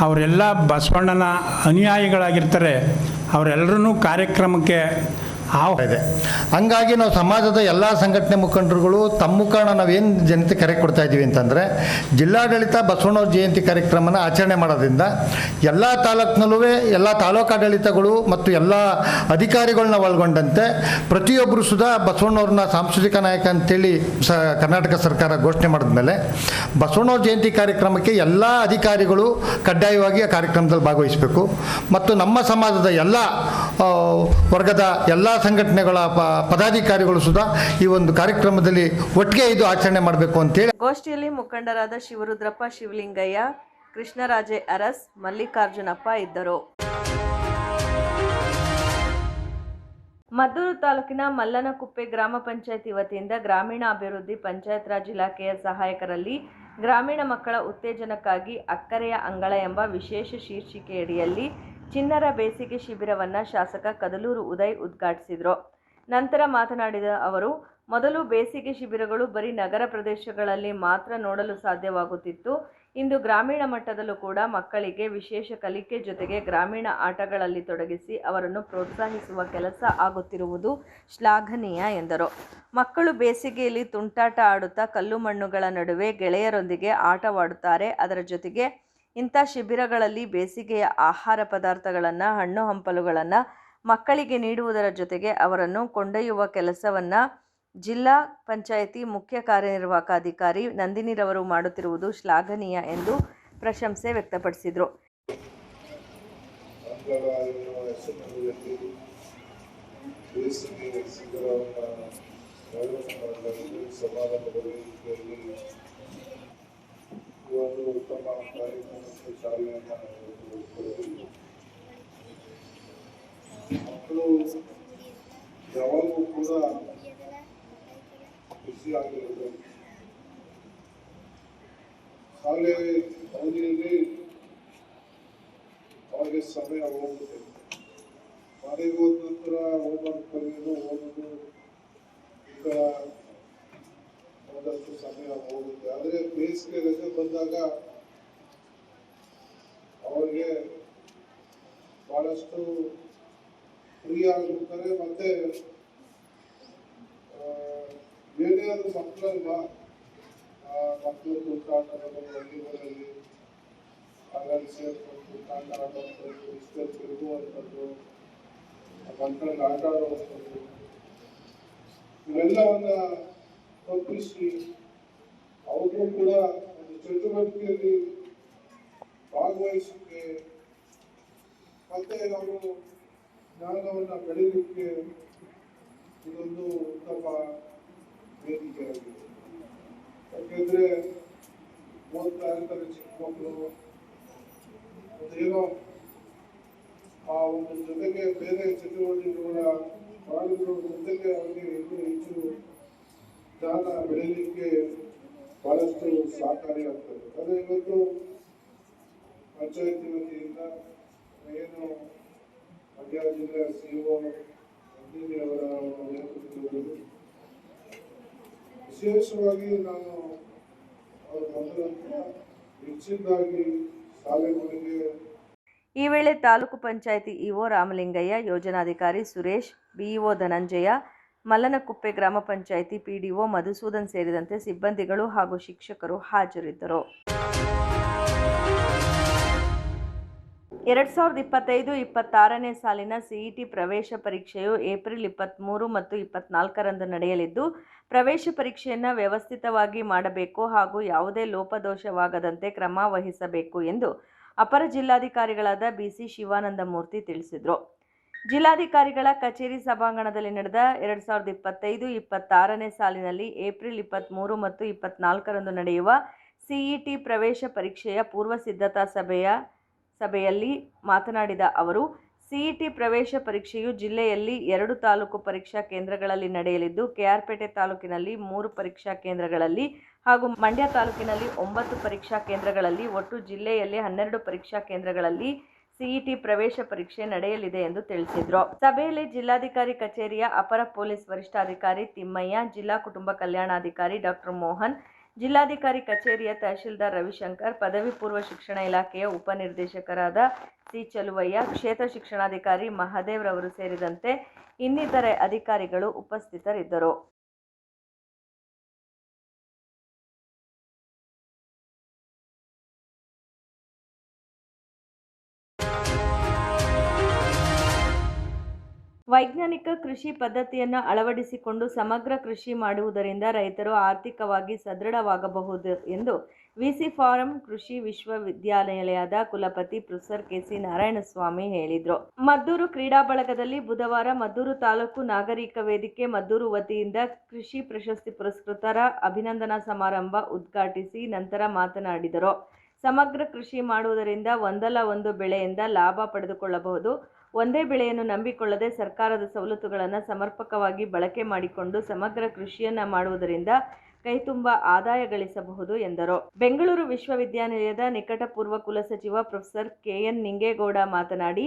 ಅವರೆಲ್ಲ ಬಸವಣ್ಣನ ಅನುಯಾಯಿಗಳಾಗಿರ್ತಾರೆ. ಅವರೆಲ್ಲರೂ ಕಾರ್ಯಕ್ರಮಕ್ಕೆ ಇದೆ. ಹಂಗಾಗಿ ನಾವು ಸಮಾಜದ ಎಲ್ಲ ಸಂಘಟನೆ ಮುಖಂಡರುಗಳು ತಮ್ಮ ಮುಖಾಂತರ ನಾವೇನು ಜನತೆ ಕರೆ ಕೊಡ್ತಾ ಇದ್ದೀವಿ ಅಂತಂದರೆ, ಜಿಲ್ಲಾಡಳಿತ ಬಸವಣ್ಣವ್ರ ಜಯಂತಿ ಕಾರ್ಯಕ್ರಮನ ಆಚರಣೆ ಮಾಡೋದ್ರಿಂದ ಎಲ್ಲ ತಾಲೂಕಿನಲ್ಲೂ ಎಲ್ಲ ತಾಲೂಕಾಡಳಿತಗಳು ಮತ್ತು ಎಲ್ಲ ಅಧಿಕಾರಿಗಳನ್ನ ಒಳಗೊಂಡಂತೆ ಪ್ರತಿಯೊಬ್ಬರು ಸುಧಾ ಬಸವಣ್ಣವ್ರನ್ನ ಸಾಂಸ್ಕೃತಿಕ ನಾಯಕ ಅಂತೇಳಿ ಕರ್ನಾಟಕ ಸರ್ಕಾರ ಘೋಷಣೆ ಮಾಡಿದ್ಮೇಲೆ ಬಸವಣ್ಣವ್ರ ಜಯಂತಿ ಕಾರ್ಯಕ್ರಮಕ್ಕೆ ಎಲ್ಲ ಅಧಿಕಾರಿಗಳು ಕಡ್ಡಾಯವಾಗಿ ಆ ಕಾರ್ಯಕ್ರಮದಲ್ಲಿ ಭಾಗವಹಿಸಬೇಕು. ಮತ್ತು ನಮ್ಮ ಸಮಾಜದ ಎಲ್ಲ ವರ್ಗದ ಎಲ್ಲ ಸಂಘಟನೆಗಳ ಪದಾಧಿಕಾರಿಗಳು ಸುಧಾ ಈ ಒಂದು ಕಾರ್ಯಕ್ರಮದಲ್ಲಿ ಒಟ್ಟಿಗೆ ಇದು ಆಚರಣೆ ಮಾಡಬೇಕು ಅಂತೇಳಿ. ಗೋಷ್ಠಿಯಲ್ಲಿ ಮುಖಂಡರಾದ ಶಿವರುದ್ರಪ್ಪ, ಶಿವಲಿಂಗಯ್ಯ, ಕೃಷ್ಣರಾಜೆ ಅರಸ್, ಮಲ್ಲಿಕಾರ್ಜುನಪ್ಪ ಇದ್ದರು. ಮದ್ದೂರು ತಾಲೂಕಿನ ಮಲ್ಲನಕುಪ್ಪೆ ಗ್ರಾಮ ಪಂಚಾಯಿತಿ ವತಿಯಿಂದ ಗ್ರಾಮೀಣ ಅಭಿವೃದ್ಧಿ ಪಂಚಾಯತ್ ರಾಜ್ ಇಲಾಖೆಯ ಸಹಾಯಕರಲ್ಲಿ ಗ್ರಾಮೀಣ ಮಕ್ಕಳ ಉತ್ತೇಜನಕ್ಕಾಗಿ ಅಕ್ಕರೆಯ ಅಂಗಳ ಎಂಬ ವಿಶೇಷ ಶೀರ್ಷಿಕೆಯಡಿಯಲ್ಲಿ ಚಿಣ್ಣರ ಬೇಸಿಗೆ ಶಿಬಿರವನ್ನು ಶಾಸಕ ಕದಲೂರು ಉದಯ್ ಉದ್ಘಾಟಿಸಿದರು. ನಂತರ ಮಾತನಾಡಿದ ಅವರು, ಮೊದಲು ಬೇಸಿಗೆ ಶಿಬಿರಗಳು ಬರೀ ನಗರ ಪ್ರದೇಶಗಳಲ್ಲಿ ಮಾತ್ರ ನೋಡಲು ಸಾಧ್ಯವಾಗುತ್ತಿತ್ತು. ಇಂದು ಗ್ರಾಮೀಣ ಮಟ್ಟದಲ್ಲೂ ಕೂಡ ಮಕ್ಕಳಿಗೆ ವಿಶೇಷ ಕಲಿಕೆ ಜೊತೆಗೆ ಗ್ರಾಮೀಣ ಆಟಗಳಲ್ಲಿ ತೊಡಗಿಸಿ ಅವರನ್ನು ಪ್ರೋತ್ಸಾಹಿಸುವ ಕೆಲಸ ಆಗುತ್ತಿರುವುದು ಶ್ಲಾಘನೀಯ ಎಂದರು. ಮಕ್ಕಳು ಬೇಸಿಗೆಯಲ್ಲಿ ತುಂಟಾಟ ಆಡುತ್ತಾ ಕಲ್ಲು ಮಣ್ಣುಗಳ ನಡುವೆ ಗೆಳೆಯರೊಂದಿಗೆ ಆಟವಾಡುತ್ತಾರೆ. ಅದರ ಜೊತೆಗೆ ಇಂಥ ಶಿಬಿರಗಳಲ್ಲಿ ಬೇಸಿಗೆಯ ಆಹಾರ ಪದಾರ್ಥಗಳನ್ನು, ಹಣ್ಣು ಹಂಪಲುಗಳನ್ನು ಮಕ್ಕಳಿಗೆ ನೀಡುವುದರ ಜೊತೆಗೆ ಅವರನ್ನು ಕೊಂಡೊಯ್ಯುವ ಕೆಲಸವನ್ನು ಜಿಲ್ಲಾ ಪಂಚಾಯಿತಿ ಮುಖ್ಯ ಕಾರ್ಯನಿರ್ವಾಹಕ ಅಧಿಕಾರಿ ನಂದಿನಿರವರು ಮಾಡುತ್ತಿರುವುದು ಶ್ಲಾಘನೀಯ ಎಂದು ಪ್ರಶಂಸೆ ವ್ಯಕ್ತಪಡಿಸಿದರು. ಮಕ್ಕಳು ಯಾವಾಗಲೂ ಕೂಡ ಖುಷಿಯಾಗಿರುತ್ತೆ. ಶಾಲೆ ಅವಧಿಯಲ್ಲಿ ಅವಾಗೆ ಸಮಯ ಹೋಗುತ್ತೆ. ಮನೆಗೆ ಹೋದ ನಂತರ ಹೋಮ್ವರ್ಕ್ ಬರೆಯೋದು, ಓದೋದು, ಈ ಥರ ಒಂದಷ್ಟು ಸಮಯ ಹೋಗುತ್ತೆ. ಆದರೆ ಬೇಸಿಗೆ ರಜೆ ಬಂದಾಗ ಅವರಿಗೆ ಬಹಳಷ್ಟು ಫ್ರೀ ಆಗಿರ್ತಾರೆ. ಮತ್ತೆ ಏನೇ ಆದ್ರೂ ಮಕ್ಕಳಲ್ವಾ, ಮಕ್ಕಳು ತುಂಟಾಟಗಳು ಹಳ್ಳಿಗಳಲ್ಲಿ ಹಾಗಾಗಿ ಸೇರ್ಕೊಂಡು ತುಂಟಾಟ ಆಡುವಂಥದ್ದು, ಇಷ್ಟೇ ತಿರುಗುವಂಥದ್ದು, ಮಕ್ಕಳಿಗೆ ಆಟ ಆಡುವಂಥದ್ದು, ಇವೆಲ್ಲವನ್ನ ತಪ್ಪಿಸಿ ಅವರು ಕೂಡ ಒಂದು ಚಟುವಟಿಕೆಯಲ್ಲಿ ಭಾಗವಹಿಸಲಿಕ್ಕೆ ಮತ್ತೆ ಅವರು ಜ್ಞಾನವನ್ನು ಬೆಳೀಲಿಕ್ಕೆ ಇದೊಂದು ಉತ್ತಮ ವೇದಿಕೆಯಾಗಿದೆ. ಯಾಕೆಂದ್ರೆ ಓದ್ತಾ ಇರ್ತಾರೆ ಚಿಕ್ಕ ಮಕ್ಕಳು, ಏನೋ ಆ ಒಂದು ಜೊತೆಗೆ ಬೇರೆ ಚಟುವಟಿಕೆಗಳ ಮಾಡುವುದರ ಜೊತೆಗೆ ಅವರಿಗೆ ಇನ್ನೂ ಹೆಚ್ಚು ಜ್ಞಾನ ಬೆಳೀಲಿಕ್ಕೆ ಬಹಳಷ್ಟು ಸಹಕಾರಿಯಾಗ್ತದೆ. ಅದೇ ಇವತ್ತು ಪಂಚಾಯತಿ ವತಿಯಿಂದ ಏನು ಮಂಡ್ಯ ಜಿಲ್ಲೆಯ ಸಿಇಒ ನಂದಿನಿಯವರ ನೇತೃತ್ವದಲ್ಲಿ ವಿಶೇಷವಾಗಿ ನಾನು ಅವರ ಮೊದಲಂತ ಹೆಚ್ಚಿನದಾಗಿ ಶಾಲೆಗಳಿಗೆ. ಈ ವೇಳೆ ತಾಲೂಕು ಪಂಚಾಯಿತಿ ಇಒ ರಾಮಲಿಂಗಯ್ಯ, ಯೋಜನಾಧಿಕಾರಿ ಸುರೇಶ್, ಬಿಇಒ ಧನಂಜಯ, ಮಲ್ಲನಕುಪ್ಪೆ ಗ್ರಾಮ ಪಂಚಾಯಿತಿ ಪಿಡಿಒ ಮಧುಸೂದನ್ ಸೇರಿದಂತೆ ಸಿಬ್ಬಂದಿಗಳು ಹಾಗೂ ಶಿಕ್ಷಕರು ಹಾಜರಿದ್ದರು. 2025-26ನೇ ಸಾಲಿನ ಸಿಇಟಿ ಪ್ರವೇಶ ಪರೀಕ್ಷೆಯು ಏಪ್ರಿಲ್ 23 ಮತ್ತು 24ರಂದು ನಡೆಯಲಿದ್ದು, ಪ್ರವೇಶ ಪರೀಕ್ಷೆಯನ್ನು ವ್ಯವಸ್ಥಿತವಾಗಿ ಮಾಡಬೇಕು ಹಾಗೂ ಯಾವುದೇ ಲೋಪದೋಷವಾಗದಂತೆ ಕ್ರಮ ವಹಿಸಬೇಕು ಎಂದು ಅಪರ ಜಿಲ್ಲಾಧಿಕಾರಿಗಳಾದ ಬಿಸಿ ಶಿವಾನಂದಮೂರ್ತಿ ತಿಳಿಸಿದರು. ಜಿಲ್ಲಾಧಿಕಾರಿಗಳ ಕಚೇರಿ ಸಭಾಂಗಣದಲ್ಲಿ ನಡೆದ 2025-26ನೇ ಸಾಲಿನಲ್ಲಿ ಏಪ್ರಿಲ್ 23 ಮತ್ತು 24ರಂದು ನಡೆಯುವ ಸಿಇಟಿ ಪ್ರವೇಶ ಪರೀಕ್ಷೆಯ ಪೂರ್ವ ಸಿದ್ಧತಾ ಸಭೆಯಲ್ಲಿ ಮಾತನಾಡಿದ ಅವರು, ಸಿಇಟಿ ಪ್ರವೇಶ ಪರೀಕ್ಷೆಯು ಜಿಲ್ಲೆಯಲ್ಲಿ 2 ತಾಲೂಕು ಪರೀಕ್ಷಾ ಕೇಂದ್ರಗಳಲ್ಲಿ ನಡೆಯಲಿದ್ದು, ಕೆಆರ್ಪೇಟೆ ತಾಲೂಕಿನಲ್ಲಿ 3 ಪರೀಕ್ಷಾ ಕೇಂದ್ರಗಳಲ್ಲಿ ಹಾಗೂ ಮಂಡ್ಯ ತಾಲೂಕಿನಲ್ಲಿ 9 ಪರೀಕ್ಷಾ ಕೇಂದ್ರಗಳಲ್ಲಿ ಒಟ್ಟು ಜಿಲ್ಲೆಯಲ್ಲಿ 12 ಪರೀಕ್ಷಾ ಕೇಂದ್ರಗಳಲ್ಲಿ ಸಿಇಟಿ ಪ್ರವೇಶ ಪರೀಕ್ಷೆ ನಡೆಯಲಿದೆ ಎಂದು ತಿಳಿಸಿದರು. ಸಭೆಯಲ್ಲಿ ಜಿಲ್ಲಾಧಿಕಾರಿ ಕಚೇರಿಯ ಅಪರ ಪೊಲೀಸ್ ವರಿಷ್ಠಾಧಿಕಾರಿ ತಿಮ್ಮಯ್ಯ, ಜಿಲ್ಲಾ ಕುಟುಂಬ ಕಲ್ಯಾಣಾಧಿಕಾರಿ ಡಾಕ್ಟರ್ ಮೋಹನ್, ಜಿಲ್ಲಾಧಿಕಾರಿ ಕಚೇರಿಯ ತಹಶೀಲ್ದಾರ್ ರವಿಶಂಕರ್, ಪದವಿ ಪೂರ್ವ ಶಿಕ್ಷಣ ಇಲಾಖೆಯ ಉಪನಿರ್ದೇಶಕರಾದ ಸಿ ಚಲುವಯ್ಯ, ಕ್ಷೇತ್ರ ಶಿಕ್ಷಣಾಧಿಕಾರಿ ಮಹದೇವ್ ರವರು ಸೇರಿದಂತೆ ಇನ್ನಿತರೆ ಅಧಿಕಾರಿಗಳು ಉಪಸ್ಥಿತರಿದ್ದರು. ವೈಜ್ಞಾನಿಕ ಕೃಷಿ ಪದ್ಧತಿಯನ್ನು ಅಳವಡಿಸಿಕೊಂಡು ಸಮಗ್ರ ಕೃಷಿ ಮಾಡುವುದರಿಂದ ರೈತರು ಆರ್ಥಿಕವಾಗಿ ಸದೃಢವಾಗಬಹುದು ಎಂದು ವಿಸಿ ಫಾರಂ ಕೃಷಿ ವಿಶ್ವವಿದ್ಯಾನಿಲಯದ ಕುಲಪತಿ ಪ್ರೊಫೆಸರ್ ಕೆಸಿ ನಾರಾಯಣಸ್ವಾಮಿ ಹೇಳಿದರು. ಮದ್ದೂರು ಕ್ರೀಡಾ ಬಳಗದಲ್ಲಿ ಬುಧವಾರ ಮದ್ದೂರು ತಾಲೂಕು ನಾಗರಿಕ ವೇದಿಕೆ ಮದ್ದೂರು ವತಿಯಿಂದ ಕೃಷಿ ಪ್ರಶಸ್ತಿ ಪುರಸ್ಕೃತರ ಅಭಿನಂದನಾ ಸಮಾರಂಭ ಉದ್ಘಾಟಿಸಿ ನಂತರ ಮಾತನಾಡಿದರು. ಸಮಗ್ರ ಕೃಷಿ ಮಾಡುವುದರಿಂದ ಒಂದಲ್ಲ ಒಂದು ಬೆಳೆಯಿಂದ ಲಾಭ ಪಡೆದುಕೊಳ್ಳಬಹುದು. ಒಂದೇ ಬೆಳೆಯನ್ನು ನಂಬಿಕೊಳ್ಳದೆ ಸರ್ಕಾರದ ಸವಲತ್ತುಗಳನ್ನು ಸಮರ್ಪಕವಾಗಿ ಬಳಕೆ ಮಾಡಿಕೊಂಡು ಸಮಗ್ರ ಕೃಷಿಯನ್ನ ಮಾಡುವುದರಿಂದ ಕೈತುಂಬ ಆದಾಯ ಗಳಿಸಬಹುದು ಎಂದರು. ಬೆಂಗಳೂರು ವಿಶ್ವವಿದ್ಯಾನಿಲಯದ ನಿಕಟಪೂರ್ವ ಕುಲಸಚಿವ ಪ್ರೊಫೆಸರ್ KN ನಿಂಗೇಗೌಡ ಮಾತನಾಡಿ,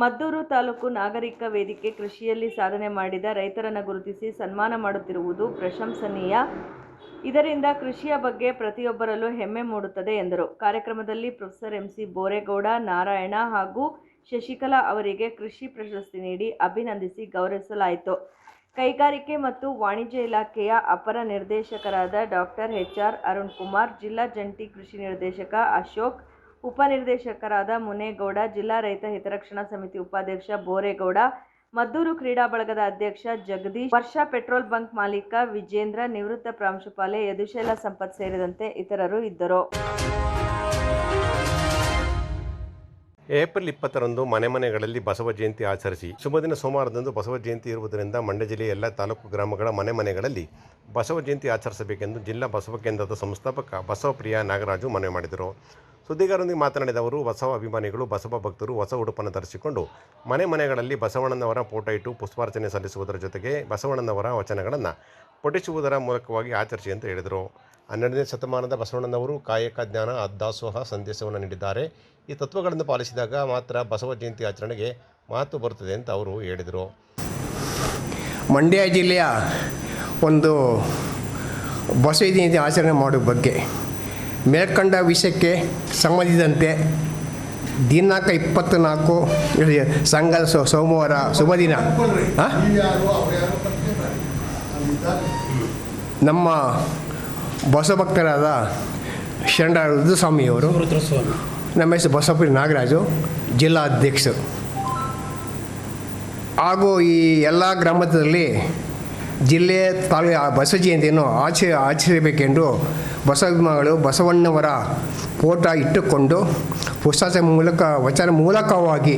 ಮದ್ದೂರು ತಾಲೂಕು ನಾಗರಿಕ ವೇದಿಕೆ ಕೃಷಿಯಲ್ಲಿ ಸಾಧನೆ ಮಾಡಿದ ರೈತರನ್ನು ಗುರುತಿಸಿ ಸನ್ಮಾನ ಮಾಡುತ್ತಿರುವುದು ಪ್ರಶಂಸನೀಯ. ಇದರಿಂದ ಕೃಷಿಯ ಬಗ್ಗೆ ಪ್ರತಿಯೊಬ್ಬರಲ್ಲೂ ಹೆಮ್ಮೆ ಮೂಡುತ್ತದೆ ಎಂದರು. ಕಾರ್ಯಕ್ರಮದಲ್ಲಿ ಪ್ರೊಫೆಸರ್ MC ಬೋರೇಗೌಡ, ನಾರಾಯಣ ಹಾಗೂ ಶಶಿಕಲಾ ಅವರಿಗೆ ಕೃಷಿ ಪ್ರಶಸ್ತಿ ನೀಡಿ ಅಭಿನಂದಿಸಿ ಗೌರವಿಸಲಾಯಿತು. ಕೈಗಾರಿಕೆ ಮತ್ತು ವಾಣಿಜ್ಯ ಇಲಾಖೆಯ ಅಪರ ನಿರ್ದೇಶಕರಾದ ಡಾಕ್ಟರ್ HR ಅರುಣ್ ಕುಮಾರ್, ಜಿಲ್ಲಾ ಜಂಟಿ ಕೃಷಿ ನಿರ್ದೇಶಕ ಅಶೋಕ್, ಉಪನಿರ್ದೇಶಕರಾದ ಮುನೇಗೌಡ, ಜಿಲ್ಲಾ ರೈತ ಹಿತರಕ್ಷಣಾ ಸಮಿತಿ ಉಪಾಧ್ಯಕ್ಷ ಬೋರೇಗೌಡ, ಮದ್ದೂರು ಕ್ರೀಡಾ ಬಳಗದ ಅಧ್ಯಕ್ಷ ಜಗದೀಶ್, ವರ್ಷಾ ಪೆಟ್ರೋಲ್ ಬಂಕ್ ಮಾಲೀಕ ವಿಜೇಂದ್ರ, ನಿವೃತ್ತ ಪ್ರಾಂಶುಪಾಲೆ ಯದುಶೈಲ ಸಂಪತ್ ಸೇರಿದಂತೆ ಇತರರು ಇದ್ದರು. ಏಪ್ರಿಲ್ 20ರಂದು ಮನೆಗಳಲ್ಲಿ ಬಸವ ಜಯಂತಿ ಆಚರಿಸಿ. ಶುಭ ದಿನ ಸೋಮವಾರದಂದು ಬಸವ ಜಯಂತಿ ಇರುವುದರಿಂದ ಮಂಡ್ಯ ಜಿಲ್ಲೆಯ ಎಲ್ಲ ತಾಲೂಕು ಗ್ರಾಮಗಳ ಮನೆಗಳಲ್ಲಿ ಬಸವ ಜಯಂತಿ ಆಚರಿಸಬೇಕೆಂದು ಜಿಲ್ಲಾ ಬಸವ ಕೇಂದ್ರದ ಸಂಸ್ಥಾಪಕ ಬಸವಪ್ರಿಯ ನಾಗರಾಜು ಮನವಿ ಮಾಡಿದರು. ಸುದ್ದಿಗಾರರೊಂದಿಗೆ ಮಾತನಾಡಿದ ಅವರು, ಬಸವ ಅಭಿಮಾನಿಗಳು, ಬಸವ ಭಕ್ತರು ಹೊಸ ಉಡುಪನ್ನು ಧರಿಸಿಕೊಂಡು ಮನೆಗಳಲ್ಲಿ ಬಸವಣ್ಣನವರ ಫೋಟೋ ಇಟ್ಟು ಪುಷ್ಪಾರ್ಚನೆ ಸಲ್ಲಿಸುವುದರ ಜೊತೆಗೆ ಬಸವಣ್ಣನವರ ವಚನಗಳನ್ನು ಪಠಿಸುವುದರ ಮೂಲಕವಾಗಿ ಆಚರಿಸಿ ಅಂತ ಹೇಳಿದರು. 12ನೇ ಶತಮಾನದ ಬಸವಣ್ಣನವರು ಕಾಯಕ ಜ್ಞಾನ ದಾಸೋಹ ಸಂದೇಶವನ್ನು ನೀಡಿದ್ದಾರೆ. ಈ ತತ್ವಗಳನ್ನು ಪಾಲಿಸಿದಾಗ ಮಾತ್ರ ಬಸವ ಜಯಂತಿ ಆಚರಣೆಗೆ ಮಹತ್ವ ಬರುತ್ತದೆ ಅಂತ ಅವರು ಹೇಳಿದರು. ಮಂಡ್ಯ ಜಿಲ್ಲೆಯ ಒಂದು ಬಸವ ಜಯಂತಿ ಆಚರಣೆ ಮಾಡುವ ಬಗ್ಗೆ ಮೇಲ್ಕಂಡ ವಿಷಯಕ್ಕೆ ಸಂಬಂಧಿಸಿದಂತೆ ದಿನಾಂಕ 24 ಸಂಘದ ಸೋಮವಾರ ಶುಭ ದಿನ ನಮ್ಮ ಬಸವಭಕ್ತರಾದ ಶರಣ ರುದ್ರಸ್ವಾಮಿಯವರು, ನಮ್ಮ ಹೆಸರು ಬಸವಪ್ರಿಯ ನಾಗರಾಜು, ಜಿಲ್ಲಾ ಅಧ್ಯಕ್ಷರು ಹಾಗೂ ಈ ಎಲ್ಲ ಗ್ರಾಮದಲ್ಲಿ ಜಿಲ್ಲೆ ತಾಲೂಕು ಬಸವ ಜಯಂತಿಯನ್ನು ಆಚರಿಸಬೇಕೆಂದು ಬಸವಾಭಿಮಾನಿಗಳು ಬಸವಣ್ಣವರ ಫೋಟೋ ಇಟ್ಟುಕೊಂಡು ಪುಸ್ತಕ ವಚನ ಮೂಲಕವಾಗಿ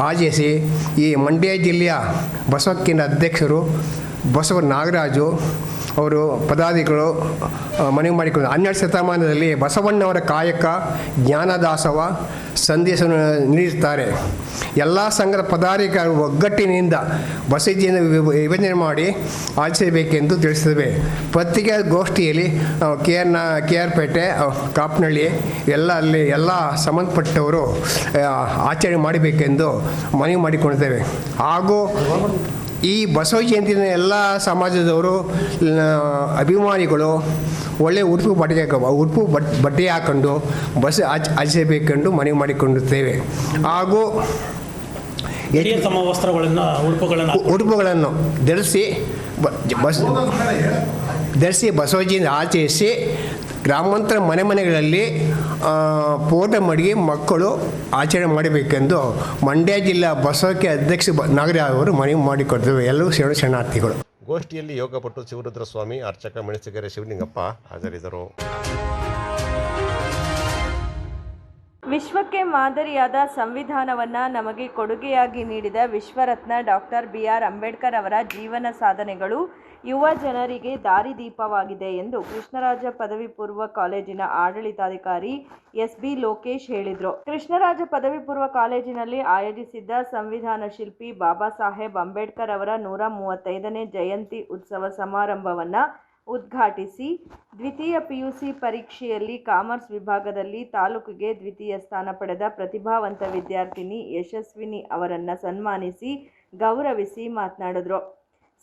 ಆಚರಿಸಿ ಈ ಮಂಡ್ಯ ಜಿಲ್ಲೆಯ ಬಸವ ಕೇಂದ್ರ ಅಧ್ಯಕ್ಷರು ಬಸವ ನಾಗರಾಜು ಅವರು ಪದಾಧಿಕಾರಿಗಳು ಮನವಿ ಮಾಡಿಕೊಂಡು 12ನೇ ಶತಮಾನದಲ್ಲಿ ಬಸವಣ್ಣವರ ಕಾಯಕ ಜ್ಞಾನದಾಸವ ಸಂದೇಶವನ್ನು ನೀಡುತ್ತಾರೆ. ಎಲ್ಲ ಸಂಘದ ಪದಾಧಿಕಾರಿಗಳು ಒಗ್ಗಟ್ಟಿನಿಂದ ಬಸವಜಯಂತಿ ವಿಭಜನೆ ಮಾಡಿ ಆಚರಿಸಬೇಕೆಂದು ತಿಳಿಸಿದ್ದೇವೆ. ಪತ್ರಿಕಾ ಗೋಷ್ಠಿಯಲ್ಲಿ KR ಪೇಟೆ, ಕಾಪನಹಳ್ಳಿ ಅಲ್ಲಿ ಎಲ್ಲ ಸಂಬಂಧಪಟ್ಟವರು ಆಚರಣೆ ಮಾಡಬೇಕೆಂದು ಮನವಿ ಮಾಡಿಕೊಂಡಿದ್ದೇವೆ. ಹಾಗೂ ಈ ಬಸವ ಜಯಂತಿನ ಎಲ್ಲ ಸಮಾಜದವರು ಅಭಿಮಾನಿಗಳು ಒಳ್ಳೆಯ ಉಡುಪು ಬಟ್ಟೆ ಹಾಕೊಂಡು ಆಚರಿಸಬೇಕೆಂದು ಮನವಿ ಮಾಡಿಕೊಂಡಿರುತ್ತೇವೆ. ಹಾಗೂ ಉಡುಪುಗಳನ್ನು ಧರಿಸಿ ಬಸವ ಜಯಂತಿ ಆಚರಿಸಿ ಗ್ರಾಮಾಂತರ ಮನೆಗಳಲ್ಲಿ ಫೋಟೋ ಮಡಿಗೆ ಮಕ್ಕಳು ಆಚರಣೆ ಮಾಡಬೇಕೆಂದು ಮಂಡ್ಯ ಜಿಲ್ಲಾ ಬಸವಕ್ಕೆ ಅಧ್ಯಕ್ಷ ನಾಗರಾಜ್ ಅವರು ಮನವಿ ಮಾಡಿಕೊಡ್ತೇವೆ. ಎಲ್ಲರೂ ಶರಣಾರ್ಥಿಗಳು. ಗೋಷ್ಠಿಯಲ್ಲಿ ಯೋಗಪಟು ಶಿವರುದ್ರಸ್ವಾಮಿ, ಅರ್ಚಕ ಮೆಣಸಿಗೆರೆ ಶಿವಲಿಂಗಪ್ಪ ಹಾಜರಿದ್ದರು. ವಿಶ್ವಕ್ಕೆ ಮಾದರಿಯಾದ ಸಂವಿಧಾನವನ್ನು ನಮಗೆ ಕೊಡುಗೆಯಾಗಿ ನೀಡಿದ ವಿಶ್ವರತ್ನ ಡಾಕ್ಟರ್ BR ಅಂಬೇಡ್ಕರ್ ಅವರ ಜೀವನ ಸಾಧನೆಗಳು ಯುವ ಜನರಿಗೆ ದಾರಿದೀಪವಾಗಿದೆ ಎಂದು ಕೃಷ್ಣರಾಜ ಪದವಿ ಪೂರ್ವ ಕಾಲೇಜಿನ ಆಡಳಿತಾಧಿಕಾರಿ SB ಲೋಕೇಶ್ ಹೇಳಿದರು. ಕೃಷ್ಣರಾಜ ಪದವಿ ಪೂರ್ವ ಕಾಲೇಜಿನಲ್ಲಿ ಆಯೋಜಿಸಿದ್ದ ಸಂವಿಧಾನ ಶಿಲ್ಪಿ ಬಾಬಾ ಸಾಹೇಬ್ ಅಂಬೇಡ್ಕರ್ ಅವರ 135ನೇ ಜಯಂತಿ ಉತ್ಸವ ಸಮಾರಂಭವನ್ನು ಉದ್ಘಾಟಿಸಿ ದ್ವಿತೀಯ PUC ಪರೀಕ್ಷೆಯಲ್ಲಿ ಕಾಮರ್ಸ್ ವಿಭಾಗದಲ್ಲಿ ತಾಲೂಕಿಗೆ ದ್ವಿತೀಯ ಸ್ಥಾನ ಪಡೆದ ಪ್ರತಿಭಾವಂತ ವಿದ್ಯಾರ್ಥಿನಿ ಯಶಸ್ವಿನಿ ಅವರನ್ನು ಸನ್ಮಾನಿಸಿ ಗೌರವಿಸಿ ಮಾತನಾಡಿದರು.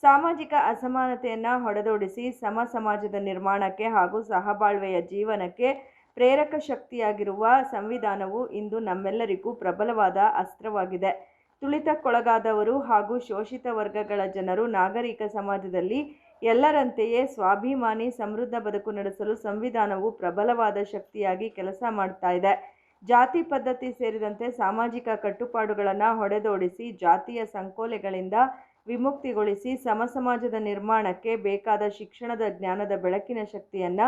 ಸಾಮಾಜಿಕ ಅಸಮಾನತೆಯನ್ನು ಹೊಡೆದೋಡಿಸಿ ಸಮ ಸಮಾಜದ ನಿರ್ಮಾಣಕ್ಕೆ ಹಾಗೂ ಸಹಬಾಳ್ವೆಯ ಜೀವನಕ್ಕೆ ಪ್ರೇರಕ ಶಕ್ತಿಯಾಗಿರುವ ಸಂವಿಧಾನವು ಇಂದು ನಮ್ಮೆಲ್ಲರಿಗೂ ಪ್ರಬಲವಾದ ಅಸ್ತ್ರವಾಗಿದೆ. ತುಳಿತಕ್ಕೊಳಗಾದವರು ಹಾಗೂ ಶೋಷಿತ ವರ್ಗಗಳ ಜನರು ನಾಗರಿಕ ಸಮಾಜದಲ್ಲಿ ಎಲ್ಲರಂತೆಯೇ ಸ್ವಾಭಿಮಾನಿ ಸಮೃದ್ಧ ಬದುಕು ನಡೆಸಲು ಸಂವಿಧಾನವು ಪ್ರಬಲವಾದ ಶಕ್ತಿಯಾಗಿ ಕೆಲಸ ಮಾಡ್ತಾ ಇದೆ. ಜಾತಿ ಪದ್ಧತಿ ಸೇರಿದಂತೆ ಸಾಮಾಜಿಕ ಕಟ್ಟುಪಾಡುಗಳನ್ನು ಹೊಡೆದೋಡಿಸಿ ಜಾತಿಯ ಸಂಕೋಲೆಗಳಿಂದ ವಿಮುಕ್ತಿಗೊಳಿಸಿ ಸಮ ಸಮಾಜದ ನಿರ್ಮಾಣಕ್ಕೆ ಬೇಕಾದ ಶಿಕ್ಷಣದ ಜ್ಞಾನದ ಬೆಳಕಿನ ಶಕ್ತಿಯನ್ನು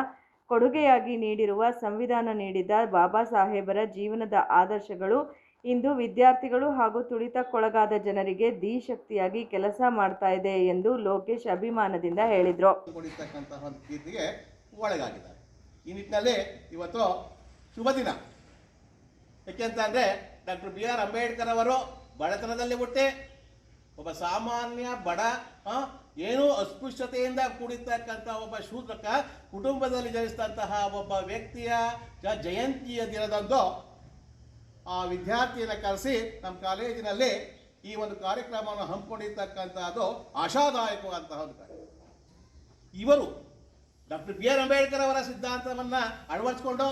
ಕೊಡುಗೆಯಾಗಿ ನೀಡಿರುವ ಸಂವಿಧಾನ ನೀಡಿದ ಬಾಬಾ ಸಾಹೇಬರ ಜೀವನದ ಆದರ್ಶಗಳು ಇಂದು ವಿದ್ಯಾರ್ಥಿಗಳು ಹಾಗೂ ತುಳಿತಕ್ಕೊಳಗಾದ ಜನರಿಗೆ ಶಕ್ತಿಯಾಗಿ ಕೆಲಸ ಮಾಡ್ತಾ ಇದೆ ಎಂದು ಲೋಕೇಶ್ ಅಭಿಮಾನದಿಂದ ಹೇಳಿದರು. ಒಳಗಾಗಿದ್ದಾರೆ. ಈ ನಿಟ್ಟಿನಲ್ಲಿ ಇವತ್ತು ಶುಭ ದಿನ ಯಾಕೆಂತಂದರೆ ಡಾಕ್ಟರ್ ಬಿ ಆರ್ ಅಂಬೇಡ್ಕರ್ ಅವರು ಬಡತನದಲ್ಲಿ ಹುಟ್ಟಿ ಒಬ್ಬ ಸಾಮಾನ್ಯ ಬಡ ಏನೂ ಅಸ್ಪೃಶ್ಯತೆಯಿಂದ ಕೂಡಿರ್ತಕ್ಕಂಥ ಒಬ್ಬ ಶೂದ್ರಕ ಕುಟುಂಬದಲ್ಲಿ ಜನಿಸಿದಂತಹ ಒಬ್ಬ ವ್ಯಕ್ತಿಯ ಜಯಂತಿಯ ದಿನದಂದು ಆ ವಿದ್ಯಾರ್ಥಿಯನ್ನು ಕರೆಸಿ ನಮ್ಮ ಕಾಲೇಜಿನಲ್ಲಿ ಈ ಒಂದು ಕಾರ್ಯಕ್ರಮವನ್ನು ಹಮ್ಮಿಕೊಂಡಿರ್ತಕ್ಕಂಥದ್ದು ಆಶಾದಾಯಕವಾದಂತಹ ಒಂದು ಕಾರ್ಯ. ಇವರು ಡಾಕ್ಟರ್ ಬಿ ಆರ್ ಅಂಬೇಡ್ಕರ್ ಅವರ ಸಿದ್ಧಾಂತವನ್ನು ಅಳವಡಿಸ್ಕೊಂಡು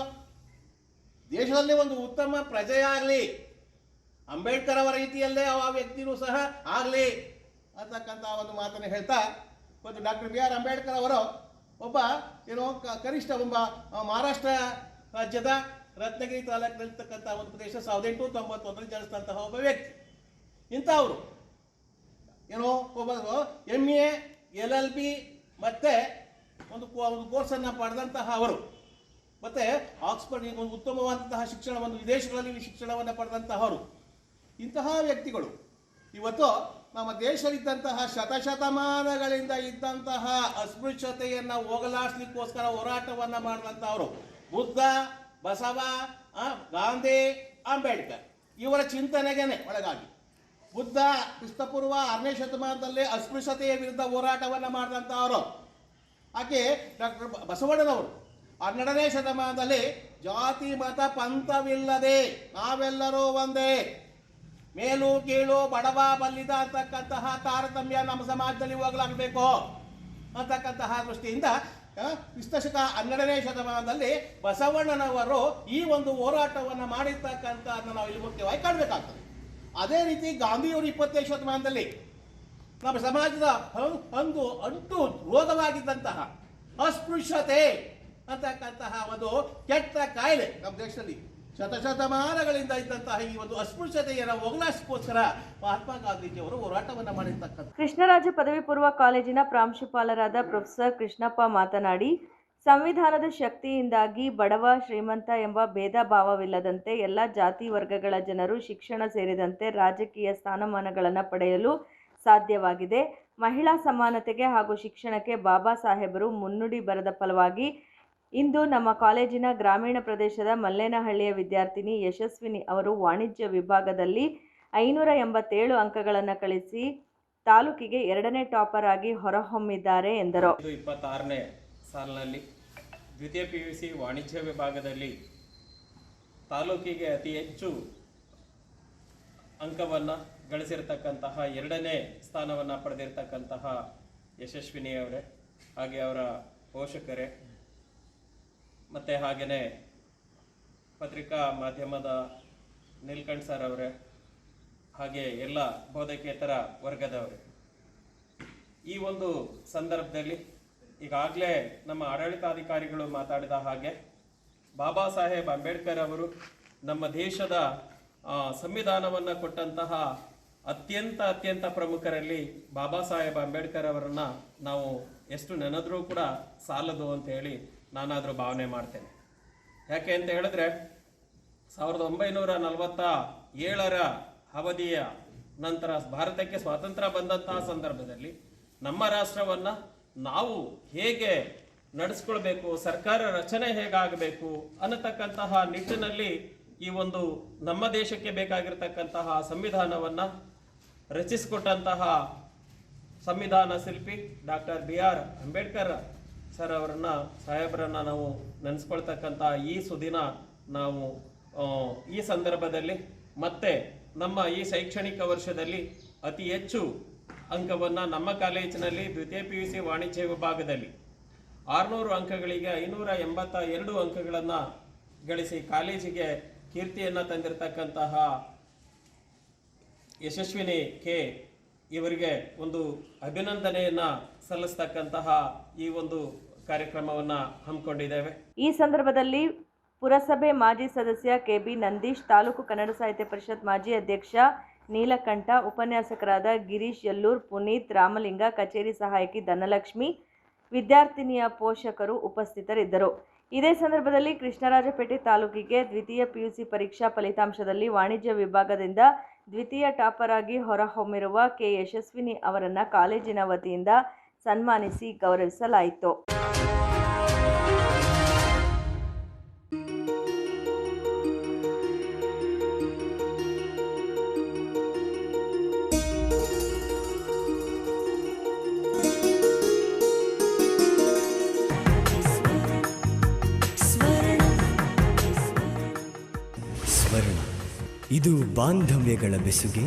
ದೇಶದಲ್ಲಿ ಒಂದು ಉತ್ತಮ ಪ್ರಜೆಯಾಗಲಿ, ಅಂಬೇಡ್ಕರ್ ಅವರ ರೀತಿಯಲ್ಲೇ ಆ ವ್ಯಕ್ತಿಯೂ ಸಹ ಆಗಲಿ ಅಂತಕ್ಕಂಥ ಒಂದು ಮಾತನ್ನು ಹೇಳ್ತಾ, ಮತ್ತು ಡಾಕ್ಟರ್ ಬಿ ಆರ್ ಅಂಬೇಡ್ಕರ್ ಅವರು ಒಬ್ಬ ಕನಿಷ್ಠ ಒಬ್ಬ ಮಹಾರಾಷ್ಟ್ರ ರಾಜ್ಯದ ರತ್ನಗಿರಿ ತಾಲೂಕಿನಲ್ಲಿರ್ತಕ್ಕಂಥ ಒಂದು ಪ್ರದೇಶ 1891 ಜನಿಸಿದಂತಹ ಒಬ್ಬ ವ್ಯಕ್ತಿ. ಇಂಥವರು ಒಬ್ಬ MA LLB ಮತ್ತು ಒಂದು ಕೋರ್ಸನ್ನು ಪಡೆದಂತಹ ಅವರು, ಮತ್ತು ಆಕ್ಸ್ಫರ್ಡ್ ಒಂದು ಉತ್ತಮವಾದಂತಹ ಶಿಕ್ಷಣವನ್ನು ವಿದೇಶಗಳಲ್ಲಿ ಶಿಕ್ಷಣವನ್ನು ಪಡೆದಂತಹವರು. ಇಂತಹ ವ್ಯಕ್ತಿಗಳು ಇವತ್ತು ನಮ್ಮ ದೇಶದಲ್ಲಿದ್ದಂತಹ ಶತಶತಮಾನಗಳಿಂದ ಇದ್ದಂತಹ ಅಸ್ಪೃಶ್ಯತೆಯನ್ನು ಹೋಗಲಾಡಿಸ್ಲಿಕ್ಕೋಸ್ಕರ ಹೋರಾಟವನ್ನು ಮಾಡಿದಂಥವರು ಬುದ್ಧ, ಬಸವ, ಗಾಂಧಿ, ಅಂಬೇಡ್ಕರ್ ಇವರ ಚಿಂತನೆಗೇನೆ ಒಳಗಾಗಿ ಬುದ್ಧ ಕ್ರಿಸ್ತಪೂರ್ವ 6ನೇ ಶತಮಾನದಲ್ಲಿ ಅಸ್ಪೃಶ್ಯತೆಯ ವಿರುದ್ಧ ಹೋರಾಟವನ್ನು ಮಾಡಿದಂಥವರು. ಹಾಗೆ ಡಾಕ್ಟರ್ ಬಸವಣ್ಣನವರು 12ನೇ ಶತಮಾನದಲ್ಲಿ ಜಾತಿ ಮತ ಪಂಥವಿಲ್ಲದೆ ನಾವೆಲ್ಲರೂ ಒಂದೇ, ಮೇಲು ಕೀಳು ಬಡವ ಬಲ್ಲಿದ ಅಂತಕ್ಕಂತಹ ತಾರತಮ್ಯ ನಮ್ಮ ಸಮಾಜದಲ್ಲಿ ಹೋಗಲಾಗಬೇಕು ಅಂತಕ್ಕಂತಹ ದೃಷ್ಟಿಯಿಂದ ಕ್ರಿಸ್ತಶಕ 12ನೇ ಶತಮಾನದಲ್ಲಿ ಬಸವಣ್ಣನವರು ಈ ಒಂದು ಹೋರಾಟವನ್ನು ಮಾಡಿರ್ತಕ್ಕಂಥದ್ದನ್ನು ನಾವು ಇಲ್ಲಿ ಮುಖ್ಯವಾಗಿ ಕಾಣಬೇಕಾಗ್ತದೆ. ಅದೇ ರೀತಿ ಗಾಂಧಿಯವರು 20ನೇ ಶತಮಾನದಲ್ಲಿ ನಮ್ಮ ಸಮಾಜದ ಒಂದು ಅಂಟು ರೋಗವಾಗಿದ್ದಂತಹ ಅಸ್ಪೃಶ್ಯತೆ ಅಂತಕ್ಕಂತಹ ಒಂದು ಕೆಟ್ಟ ಕಾಯಿಲೆ ನಮ್ಮ ದೇಶದಲ್ಲಿ ಶತಶತಮಾನಗಳಿಂದ ಇದ್ದಂತಹ ಈ ಒಂದು ಅಸ್ಪೃಶ್ಯತೆಯನ್ನು ಹೋಗಲಾಡಿಸೋಸ್ಕರ ಮಹಾತ್ಮ ಗಾಂಧೀಜಿಯವರು ಹೋರಾಟವನ್ನು ಮಾಡಿರ್ತಕ್ಕಂಥ. ಕೃಷ್ಣರಾಜ ಪದವಿ ಪೂರ್ವ ಕಾಲೇಜಿನ ಪ್ರಾಂಶುಪಾಲರಾದ ಪ್ರೊಫೆಸರ್ ಕೃಷ್ಣಪ್ಪ ಮಾತನಾಡಿ, ಸಂವಿಧಾನದ ಶಕ್ತಿಯಿಂದಾಗಿ ಬಡವ ಶ್ರೀಮಂತ ಎಂಬ ಭೇದ ಭಾವವಿಲ್ಲದಂತೆ ಎಲ್ಲ ಜಾತಿ ವರ್ಗಗಳ ಜನರು ಶಿಕ್ಷಣ ಸೇರಿದಂತೆ ರಾಜಕೀಯ ಸ್ಥಾನಮಾನಗಳನ್ನು ಪಡೆಯಲು ಸಾಧ್ಯವಾಗಿದೆ. ಮಹಿಳಾ ಸಮಾನತೆಗೆ ಹಾಗೂ ಶಿಕ್ಷಣಕ್ಕೆ ಬಾಬಾ ಸಾಹೇಬರು ಮುನ್ನುಡಿ ಬರೆದ ಫಲವಾಗಿ ಇಂದು ನಮ್ಮ ಕಾಲೇಜಿನ ಗ್ರಾಮೀಣ ಪ್ರದೇಶದ ಮಲ್ಲೇನಹಳ್ಳಿಯ ವಿದ್ಯಾರ್ಥಿನಿ ಯಶಸ್ವಿನಿ ಅವರು ವಾಣಿಜ್ಯ ವಿಭಾಗದಲ್ಲಿ 587 ಅಂಕಗಳನ್ನು ಗಳಿಸಿ ತಾಲೂಕಿಗೆ 2ನೇ ಟಾಪರ್ ಆಗಿ ಹೊರಹೊಮ್ಮಿದ್ದಾರೆ ಎಂದರು. 26ನೇ ಸಾಲಿನಲ್ಲಿ ದ್ವಿತೀಯ PUC ವಾಣಿಜ್ಯ ವಿಭಾಗದಲ್ಲಿ ತಾಲೂಕಿಗೆ ಅತಿ ಹೆಚ್ಚು ಅಂಕವನ್ನು ಗಳಿಸಿರ್ತಕ್ಕಂತಹ 2ನೇ ಸ್ಥಾನವನ್ನು ಪಡೆದಿರ್ತಕ್ಕಂತಹ ಯಶಸ್ವಿನಿಯವರೇ, ಹಾಗೆ ಅವರ ಪೋಷಕರೇ, ಮತ್ತು ಹಾಗೆಯೇ ಪತ್ರಿಕಾ ಮಾಧ್ಯಮದ ನೀಲ್ಕಂಠ್ ಸರ್ ಅವರೇ, ಹಾಗೆ ಎಲ್ಲ ಬೋಧಕೇತರ ವರ್ಗದವರೇ. ಈ ಒಂದು ಸಂದರ್ಭದಲ್ಲಿ ಈಗಾಗಲೇ ನಮ್ಮ ಆಡಳಿತಾಧಿಕಾರಿಗಳು ಮಾತಾಡಿದ ಹಾಗೆ ಬಾಬಾ ಸಾಹೇಬ್ ಅಂಬೇಡ್ಕರ್ ಅವರು ನಮ್ಮ ದೇಶದ ಸಂವಿಧಾನವನ್ನು ಕೊಟ್ಟಂತಹ ಅತ್ಯಂತ ಪ್ರಮುಖರಲ್ಲಿ ಬಾಬಾ ಸಾಹೇಬ್ ಅಂಬೇಡ್ಕರ್ ಅವರನ್ನು ನಾವು ಎಷ್ಟು ನೆನೆದ್ರೂ ಕೂಡ ಸಾಲದು ಅಂತ ಹೇಳಿ ನಾನಾದರೂ ಭಾವನೆ ಮಾಡ್ತೇನೆ. ಯಾಕೆ ಅಂತ ಹೇಳಿದ್ರೆ 1947ರ ಅವಧಿಯ ನಂತರ ಭಾರತಕ್ಕೆ ಸ್ವಾತಂತ್ರ್ಯ ಬಂದಂತಹ ಸಂದರ್ಭದಲ್ಲಿ ನಮ್ಮ ರಾಷ್ಟ್ರವನ್ನು ನಾವು ಹೇಗೆ ನಡೆಸ್ಕೊಳ್ಬೇಕು, ಸರ್ಕಾರ ರಚನೆ ಹೇಗಾಗಬೇಕು ಅನ್ನತಕ್ಕಂತಹ ನಿಟ್ಟಿನಲ್ಲಿ ಈ ಒಂದು ನಮ್ಮ ದೇಶಕ್ಕೆ ಬೇಕಾಗಿರ್ತಕ್ಕಂತಹ ಸಂವಿಧಾನವನ್ನು ರಚಿಸಿಕೊಟ್ಟಂತಹ ಸಂವಿಧಾನ ಶಿಲ್ಪಿ ಡಾಕ್ಟರ್ BR ಅಂಬೇಡ್ಕರ್ ಸರ್ ಸಾಹೇಬರನ್ನು ನಾವು ನೆನೆಸ್ಕೊಳ್ತಕ್ಕಂಥ ಈ ಸುದಿನ ನಾವು ಈ ಸಂದರ್ಭದಲ್ಲಿ ಮತ್ತೆ ನಮ್ಮ ಈ ಶೈಕ್ಷಣಿಕ ವರ್ಷದಲ್ಲಿ ಅತಿ ಹೆಚ್ಚು ಅಂಕವನ್ನು ನಮ್ಮ ಕಾಲೇಜಿನಲ್ಲಿ ದ್ವಿತೀಯ PUC ವಾಣಿಜ್ಯ ವಿಭಾಗದಲ್ಲಿ 600 ಅಂಕಗಳಿಗೆ 582 ಅಂಕಗಳನ್ನು ಗಳಿಸಿ ಕಾಲೇಜಿಗೆ ಕೀರ್ತಿಯನ್ನು ತಂದಿರತಕ್ಕಂತಹ ಯಶಸ್ವಿನಿ ಕೆ ಇವರಿಗೆ ಒಂದು ಅಭಿನಂದನೆಯನ್ನು ಸಲ್ಲಿಸ್ತಕ್ಕಂತಹ ಈ ಒಂದು ಕಾರ್ಯಕ್ರಮವನ್ನು ಹಮ್ಮಿಕೊಂಡಿದ್ದೇವೆ. ಈ ಸಂದರ್ಭದಲ್ಲಿ ಪುರಸಭೆ ಮಾಜಿ ಸದಸ್ಯ KB ನಂದೀಶ್, ತಾಲೂಕು ಕನ್ನಡ ಸಾಹಿತ್ಯ ಪರಿಷತ್ ಮಾಜಿ ಅಧ್ಯಕ್ಷ ನೀಲಕಂಠ, ಉಪನ್ಯಾಸಕರಾದ ಗಿರೀಶ್ ಯಲ್ಲೂರ್, ಪುನೀತ್, ರಾಮಲಿಂಗ, ಕಚೇರಿ ಸಹಾಯಕಿ ಧನಲಕ್ಷ್ಮಿ, ವಿದ್ಯಾರ್ಥಿನಿಯ ಪೋಷಕರು ಉಪಸ್ಥಿತರಿದ್ದರು. ಇದೇ ಸಂದರ್ಭದಲ್ಲಿ ಕೃಷ್ಣರಾಜಪೇಟೆ ತಾಲೂಕಿಗೆ ದ್ವಿತೀಯ PUC ಪರೀಕ್ಷಾ ಫಲಿತಾಂಶದಲ್ಲಿ ವಾಣಿಜ್ಯ ವಿಭಾಗದಿಂದ ದ್ವಿತೀಯ ಟಾಪರ್ ಆಗಿ ಹೊರಹೊಮ್ಮಿರುವ ಕೆ ಯಶಸ್ವಿನಿ ಅವರನ್ನು ಕಾಲೇಜಿನ ವತಿಯಿಂದ ಸನ್ಮಾನಿಸಿ ಗೌರವಿಸಲಾಯಿತು. ಇದು ಬಾಂಧವ್ಯಗಳ ಬೆಸುಗೆ.